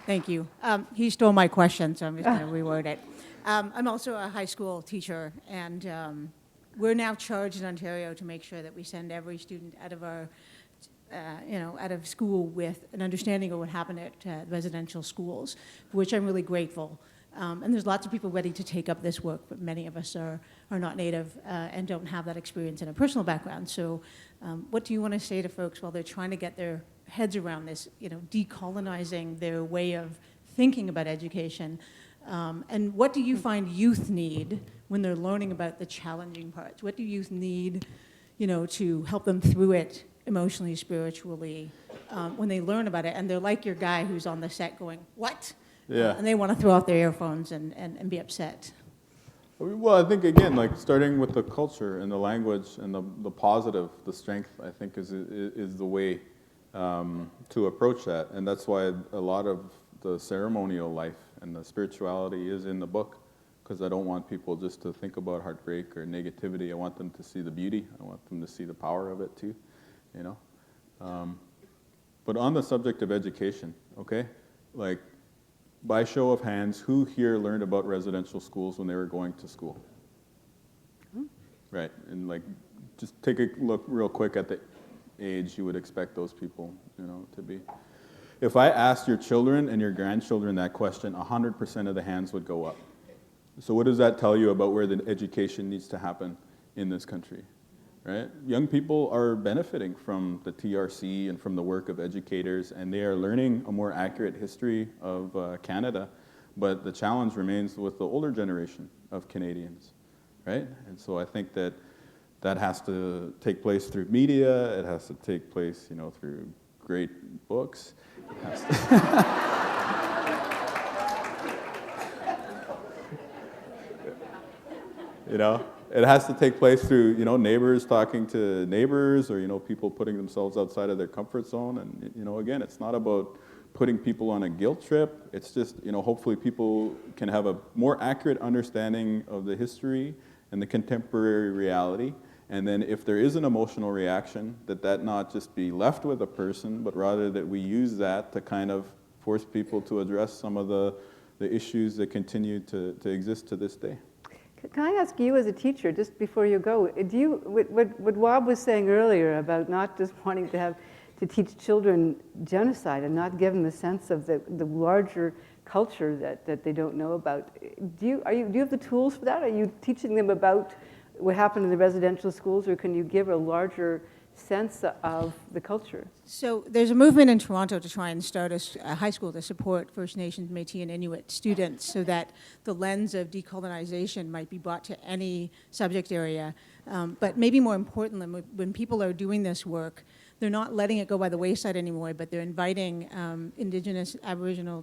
Thank you. He stole my question, so I'm just going to reword it. I'm also a high school teacher, and we're now charged in Ontario to make sure that we send every student out of our, out of school with an understanding of what happened at residential schools, for which I'm really grateful. And there's lots of people ready to take up this work, but many of us are not Native and don't have that experience in a personal background. So what do you want to say to folks while they're trying to get their heads around this, you know, decolonizing their way of thinking about education? And what do you find youth need when they're learning about the challenging parts? What do youth need, you know, to help them through it emotionally, spiritually, when they learn about it? And they're like your guy who's on the set going, what? Yeah. And they want to throw out their earphones and be upset. Well, I think, again, like starting with the culture and the language and the positive, the strength, I think is the way to approach that. And that's why a lot of the ceremonial life and the spirituality is in the book, because I don't want people just to think about heartbreak or negativity. I want them to see the beauty. I want them to see the power of it too, you know. But on the subject of education, okay, like, by show of hands, who here learned about residential schools when they were going to school? Right, and like, just take a look real quick at the age you would expect those people, you know, to be. If I asked your children and your grandchildren that question, 100% of the hands would go up. So what does that tell you about where the education needs to happen in this country? Right? Young people are benefiting from the TRC and from the work of educators, and they are learning a more accurate history of Canada, but the challenge remains with the older generation of Canadians, right? And so I think that has to take place through media, it has to take place, you know, through great books. It has to you know? it has to take place through, neighbors talking to neighbors, or, people putting themselves outside of their comfort zone. And, again, it's not about putting people on a guilt trip. It's just, hopefully people can have a more accurate understanding of the history and the contemporary reality. And then if there is an emotional reaction, that not just be left with a person, but rather that we use that to kind of force people to address some of the issues that continue to exist to this day. Can I ask you as a teacher, just before you go, what Wab was saying earlier about not just wanting to teach children genocide and not give them a sense of the larger culture that they don't know about, do you have the tools for that? Are you teaching them about what happened in the residential schools, or can you give a larger sense of the culture? So there's a movement in Toronto to try and start a high school to support First Nations, Métis, and Inuit students so that the lens of decolonization might be brought to any subject area. But maybe more importantly, when people are doing this work, they're not letting it go by the wayside anymore, but they're inviting Indigenous, Aboriginal,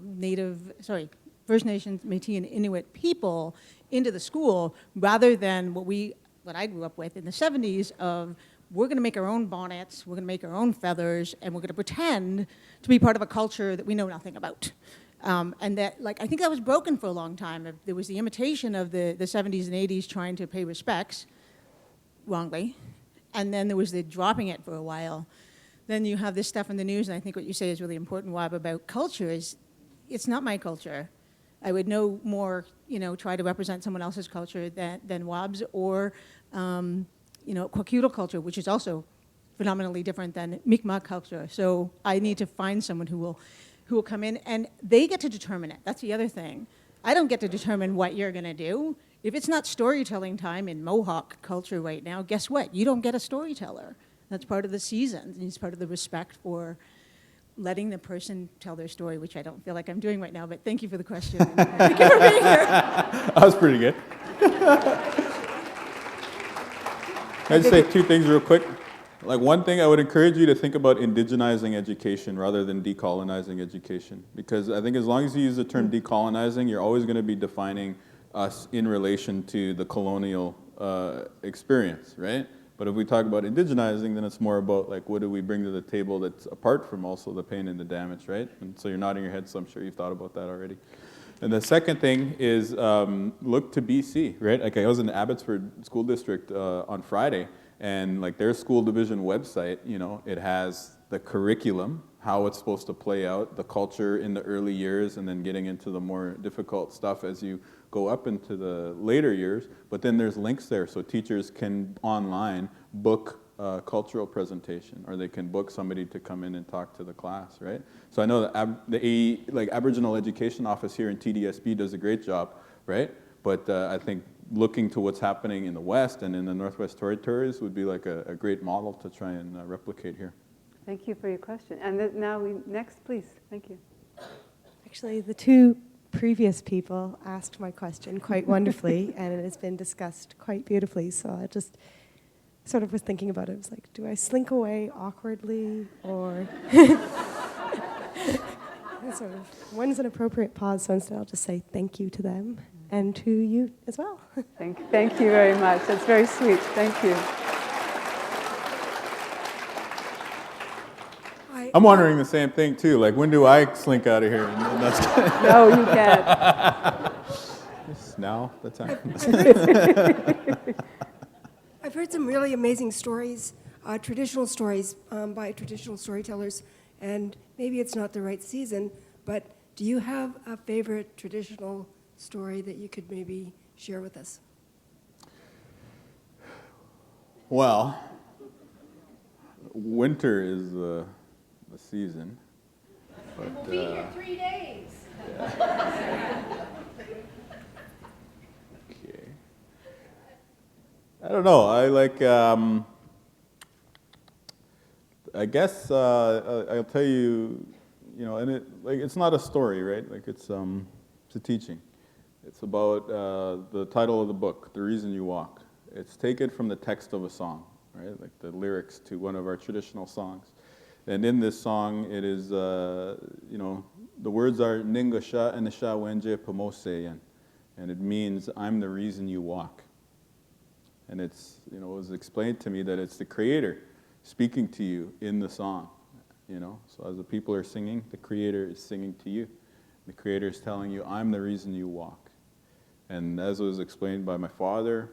First Nations, Métis, and Inuit people into the school rather than what I grew up with in the 70s of we're going to make our own bonnets, we're going to make our own feathers, and we're going to pretend to be part of a culture that we know nothing about. And that, I think that was broken for a long time. There was the imitation of the 70s and 80s trying to pay respects, wrongly, and then there was the dropping it for a while. Then you have this stuff in the news, and I think what you say is really important, Wab, about culture is, it's not my culture. I would no more, try to represent someone else's culture than Wab's or, Kwakiutl culture, which is also phenomenally different than Mi'kmaq culture. So I need to find someone who will come in, and they get to determine it. That's the other thing. I don't get to determine what you're going to do. If it's not storytelling time in Mohawk culture right now, guess what? You don't get a storyteller. That's part of the season. It's part of the respect for letting the person tell their story, which I don't feel like I'm doing right now, but thank you for the question. Thank you for being here. That was pretty good. Can I just say two things real quick? One thing, I would encourage you to think about indigenizing education rather than decolonizing education. Because I think as long as you use the term decolonizing, you're always going to be defining us in relation to the colonial experience, right? But if we talk about indigenizing, then it's more about what do we bring to the table that's apart from also the pain and the damage, right? And so you're nodding your head, so I'm sure you've thought about that already. And the second thing is look to BC, right? I was in the Abbotsford School District on Friday, and their school division website, it has the curriculum, how it's supposed to play out, the culture in the early years, and then getting into the more difficult stuff as you go up into the later years. But then there's links there, so teachers can online book a cultural presentation, or they can book somebody to come in and talk to the class, right? So I know that the Aboriginal Education Office here in TDSB does a great job, right? But I think looking to what's happening in the West and in the Northwest Territories would be a great model to try and replicate here. Thank you for your question. And now next, please. Thank you. Actually, the two previous people asked my question quite wonderfully, and it has been discussed quite beautifully. So I just sort of was thinking about it. I was like, do I slink away awkwardly, or sort of, when's an appropriate pause? So instead, I'll just say thank you to them and to you as well. Thank you very much. That's very sweet. Thank you. I'm wondering the same thing too. When do I slink out of here? No, you can't. It's now the time. I've heard some really amazing stories, traditional stories by traditional storytellers, and maybe it's not the right season, but do you have a favorite traditional story that you could maybe share with us? Well, winter is the season. But, We'll be here 3 days. Okay. I don't know. I guess I'll tell you, and it's not a story, right? It's a teaching. It's about the title of the book, The Reason You Walk. It's taken from the text of a song, right? The lyrics to one of our traditional songs. And in this song, it is, the words are Ningasha and Nisha Wenje Pomoseyan. And it means, I'm the reason you walk. And it's, you know, it was explained to me that it's the Creator speaking to you in the song, you know. So as the people are singing, the Creator is singing to you. The Creator is telling you, I'm the reason you walk. And as was explained by my father,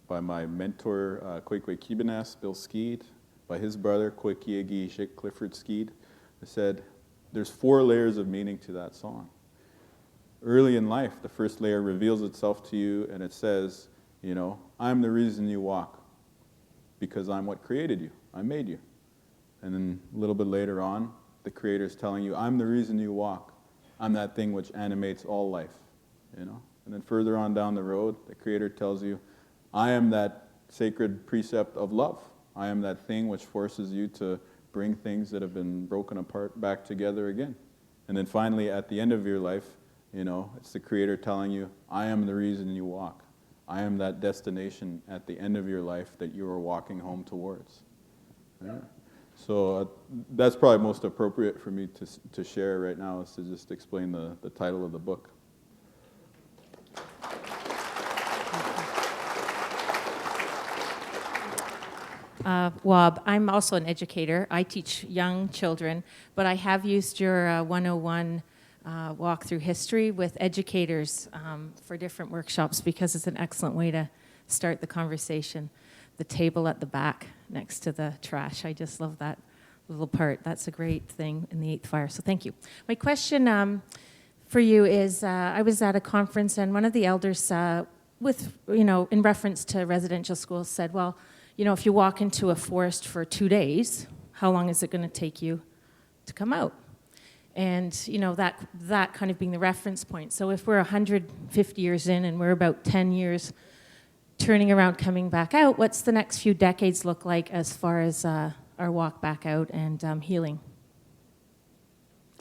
by my mentor, Kwekwe Kibenas, Bill Skeed, by his brother, Kwekiegi Ishik Clifford Skeed, I said, there's 4 layers of meaning to that song. Early in life, the first layer reveals itself to you, and it says, you know, I'm the reason you walk, because I'm what created you. I made you. And then a little bit later on, the Creator is telling you, I'm the reason you walk. I'm that thing which animates all life, you know. And then further on down the road, the Creator tells you, I am that sacred precept of love. I am that thing which forces you to bring things that have been broken apart back together again. And then finally, at the end of your life, you know, it's the Creator telling you, I am the reason you walk. I am that destination at the end of your life that you are walking home towards. Yeah. So that's probably most appropriate for me to share right now, is to just explain the title of the book. Wab, I'm also an educator. I teach young children, but I have used your 101 walk through history with educators for different workshops, because it's an excellent way to start the conversation. The table at the back next to the trash, I just love that little part. That's a great thing in the 8th fire, so thank you. My question for you is, I was at a conference and one of the elders with, you know, in reference to residential schools said, well, you know, if you walk into a forest for 2 days, how long is it going to take you to come out? And, you know, that kind of being the reference point. So if we're 150 years in and we're about 10 years turning around, coming back out, what's the next few decades look like as far as our walk back out and healing?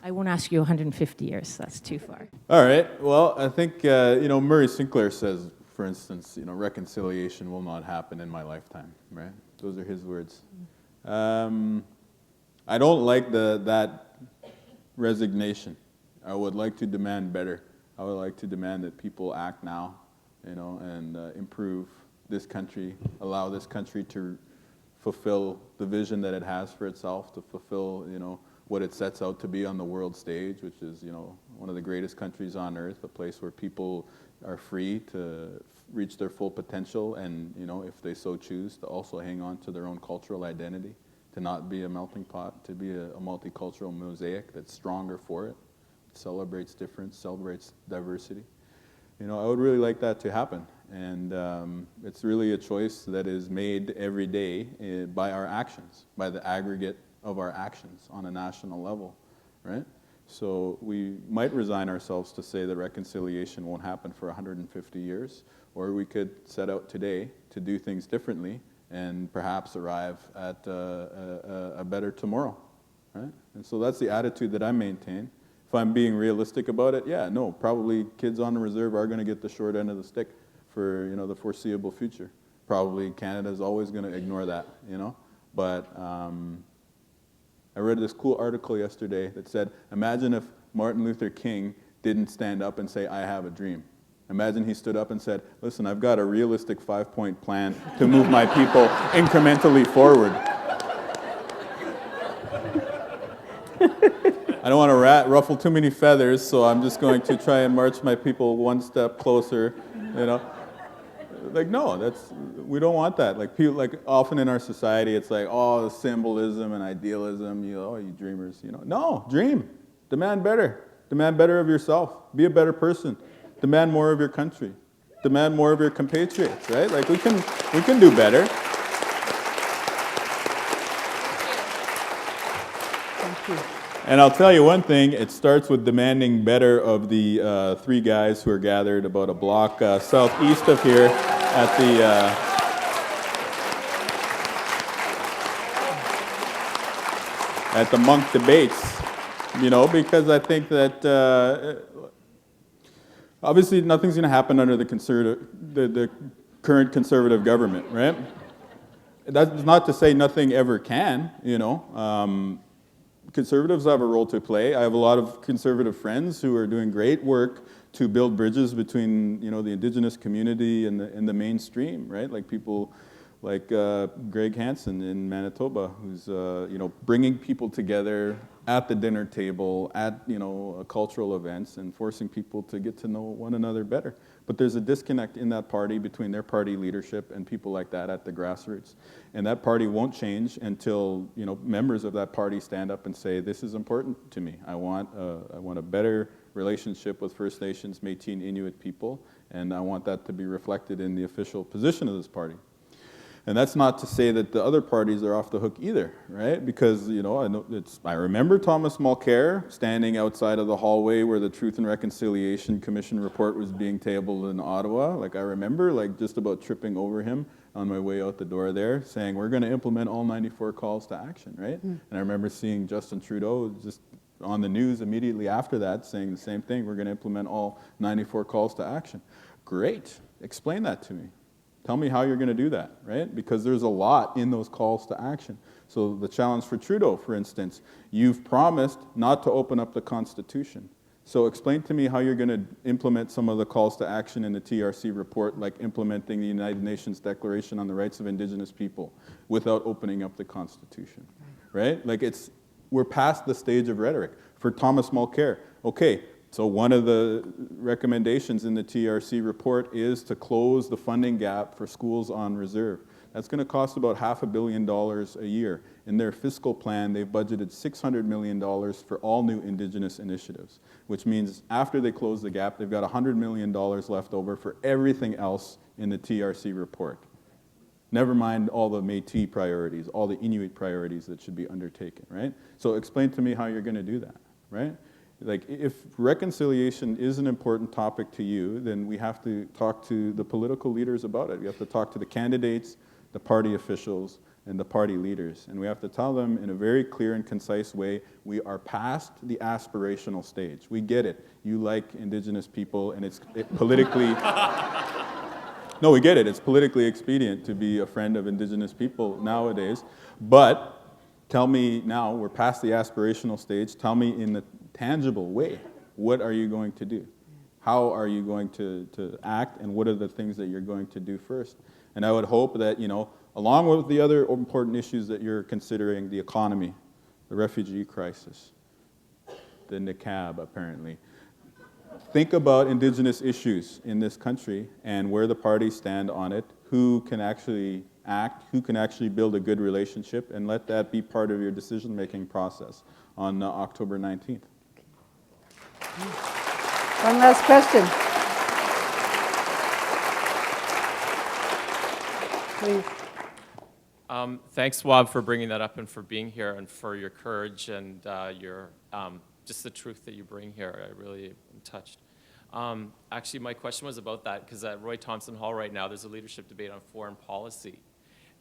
I won't ask you 150 years. That's too far. All right. Well, I think, you know, Murray Sinclair says, for instance, you know, reconciliation will not happen in my lifetime, right? Those are his words. I don't like that resignation. I would like to demand better. I would like to demand that people act now, you know, and improve this country, allow this country to fulfill the vision that it has for itself, to fulfill, you know, what it sets out to be on the world stage, which is, you know, one of the greatest countries on earth, a place where people are free to reach their full potential and, you know, if they so choose, to also hang on to their own cultural identity, to not be a melting pot, to be a multicultural mosaic that's stronger for it, celebrates difference, celebrates diversity. You know, I would really like that to happen. And it's really a choice that is made every day by our actions, by the aggregate of our actions on a national level, right? So we might resign ourselves to say that reconciliation won't happen for 150 years, or we could set out today to do things differently and perhaps arrive at a better tomorrow, right? And so that's the attitude that I maintain. If I'm being realistic about it, yeah, no, probably kids on the reserve are going to get the short end of the stick for, you know, the foreseeable future. Probably Canada's always going to ignore that, you know. But I read this cool article yesterday that said, imagine if Martin Luther King didn't stand up and say, I have a dream. Imagine he stood up and said, listen, I've got a realistic 5-point plan to move my people incrementally forward. I don't want to ruffle too many feathers, so I'm just going to try and march my people one step closer, you know. Like, no, we don't want that. Like, people, like, often in our society, it's like, oh, symbolism and idealism, you know, oh, you dreamers, you know. No, dream. Demand better. Demand better of yourself. Be a better person. Demand more of your country. Demand more of your compatriots, right? Like, we can do better. Thank you. And I'll tell you one thing, it starts with demanding better of the 3 guys who are gathered about a block southeast of here at the Monk debates, you know, because I think that obviously nothing's going to happen under the current conservative government, right? That's not to say nothing ever can, you know. conservatives have a role to play. I have a lot of conservative friends who are doing great work to build bridges between, the Indigenous community and the mainstream, right? Like people like Greg Hansen in Manitoba, who's bringing people together at the dinner table, at cultural events, and forcing people to get to know one another better. But there's a disconnect in that party between their party leadership and people like that at the grassroots, and that party won't change until members of that party stand up and say, "This is important to me. I want a better relationship with First Nations, Métis, and Inuit people, and I want that to be reflected in the official position of this party." And that's not to say that the other parties are off the hook either, right? Because I remember Thomas Mulcair standing outside of the hallway where the Truth and Reconciliation Commission report was being tabled in Ottawa. Like I remember, just about tripping over him on my way out the door there, saying we're going to implement all 94 calls to action, right? And I remember seeing Justin Trudeau just on the news immediately after that saying the same thing. We're going to implement all 94 calls to action. Great. Explain that to me. Tell me how you're going to do that, right? Because there's a lot in those calls to action. So the challenge for Trudeau, for instance, you've promised not to open up the Constitution. So explain to me how you're going to implement some of the calls to action in the TRC report, like implementing the United Nations Declaration on the Rights of Indigenous People without opening up the Constitution, right? We're past the stage of rhetoric. For Thomas Mulcair, okay, so one of the recommendations in the TRC report is to close the funding gap for schools on reserve. That's going to cost about $500 million a year. In their fiscal plan, they've budgeted $600 million for all new Indigenous initiatives, which means after they close the gap, they've got $100 million left over for everything else in the TRC report. Never mind all the Métis priorities, all the Inuit priorities that should be undertaken, right? So explain to me how you're going to do that, right? If reconciliation is an important topic to you, then we have to talk to the political leaders about it. We have to talk to the candidates, the party officials, and the party leaders. And we have to tell them in a very clear and concise way, we are past the aspirational stage. We get it. You like Indigenous people, and it's politically... No, we get it. It's politically expedient to be a friend of Indigenous people nowadays. But tell me now, we're past the aspirational stage. Tell me in the tangible way, what are you going to do? How are you going to act, and what are the things that you're going to do first? And I would hope that, along with the other important issues that you're considering, the economy, the refugee crisis, the niqab, apparently, think about Indigenous issues in this country and where the parties stand on it, who can actually act, who can actually build a good relationship, and let that be part of your decision-making process on October 19th. One last question. Please. Thanks, Wab, for bringing that up and for being here and for your courage and your just the truth that you bring here. I really am touched. Actually, my question was about that because at Roy Thompson Hall right now, there's a leadership debate on foreign policy.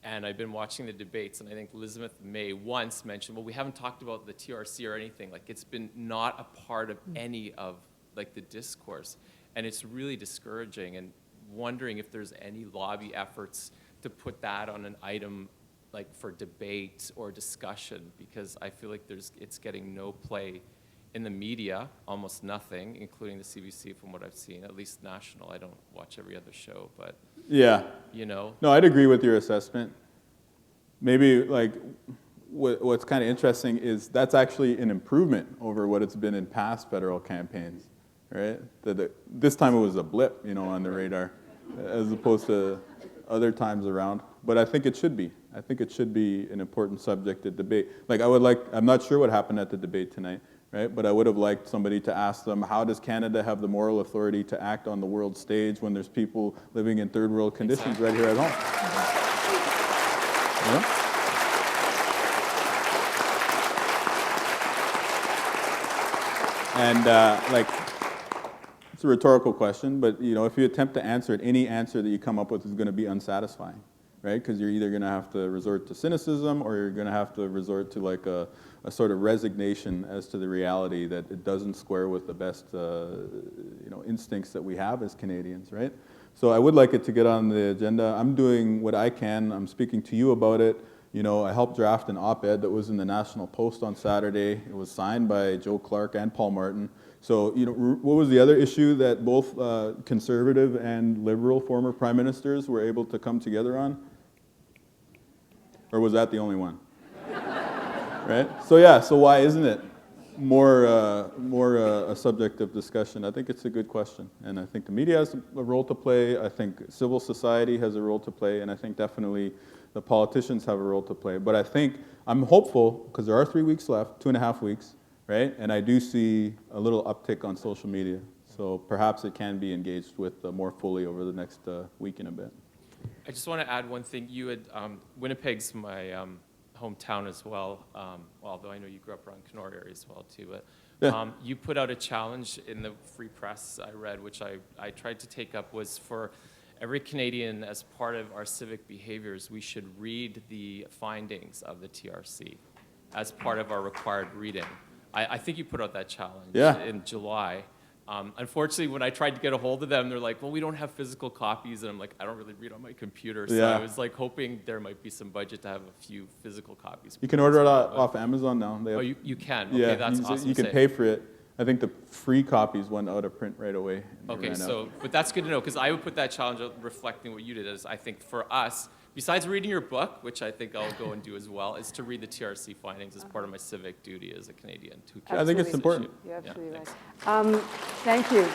And I've been watching the debates, and I think Elizabeth May once mentioned, well, we haven't talked about the TRC or anything. Like, it's been not a part of any of, the discourse. And it's really discouraging and wondering if there's any lobby efforts to put that on an item, for debate or discussion, because I feel like it's getting no play in the media, almost nothing, including the CBC from what I've seen, at least national. I don't watch every other show, but... Yeah. No, I'd agree with your assessment. Maybe what's kind of interesting is that's actually an improvement over what it's been in past federal campaigns, right? This time it was a blip, on the radar, as opposed to other times around. But I think it should be. I think it should be an important subject to debate. I'm not sure what happened at the debate tonight, right? But I would have liked somebody to ask them, how does Canada have the moral authority to act on the world stage when there's people living in third world conditions right here at home? And it's a rhetorical question, but if you attempt to answer it, any answer that you come up with is going to be unsatisfying, right? Because you're either going to have to resort to cynicism, or you're going to have to resort to a sort of resignation as to the reality that it doesn't square with the best instincts that we have as Canadians, right? So I would like it to get on the agenda. I'm doing what I can. I'm speaking to you about it. You know, I helped draft an op-ed that was in the National Post on Saturday. It was signed by Joe Clark and Paul Martin. So, you know, what was the other issue that both conservative and liberal former prime ministers were able to come together on? Or was that the only one? Right? So yeah, so why isn't it more a subject of discussion? I think it's a good question. And I think the media has a role to play. I think civil society has a role to play. And I think definitely the politicians have a role to play. But I think I'm hopeful, because there are 3 weeks left, 2.5 weeks, right? And I do see a little uptick on social media. So perhaps it can be engaged with more fully over the next week and a bit. I just want to add one thing. You had, Winnipeg's my hometown as well, although I know you grew up around Kenora area as well too. But Yeah. you put out a challenge in the Free Press I read, which I tried to take up, was for every Canadian, as part of our civic behaviors, we should read the findings of the TRC as part of our required reading. I think you put out that challenge in July. Unfortunately, when I tried to get a hold of them, they're like, well, we don't have physical copies. And I'm like, I don't really read on my computer. So I was like hoping there might be some budget to have a few physical copies. You can order it off Amazon now. They have, you can? Yeah, Okay, that's awesome. you can pay for it. I think the free copies went out of print right away. Okay, so, but that's good to know, because I would put that challenge out reflecting what you did, as I think for us, besides reading your book, which I think I'll go and do as well, is to read the TRC findings as part of my civic duty as a Canadian. I think it's important. You're absolutely right. Thank you.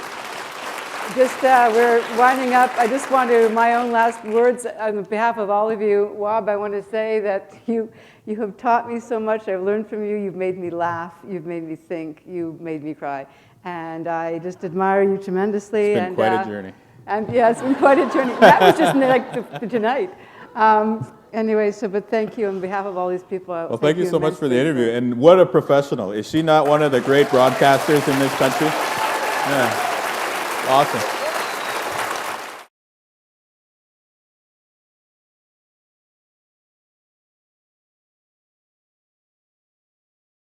Just, we're winding up. I just want to, my own last words on behalf of all of you. Wab, I want to say that you have taught me so much. I've learned from you. You've made me laugh. You've made me think. You've made me cry. And I just admire you tremendously. It's been quite a journey. And yeah, it's been quite a journey. That was just like tonight. Anyway, but thank you on behalf of all these people. Well, thank you so much for the interview. And what a professional. Is she not one of the great broadcasters in this country? Yeah. Awesome.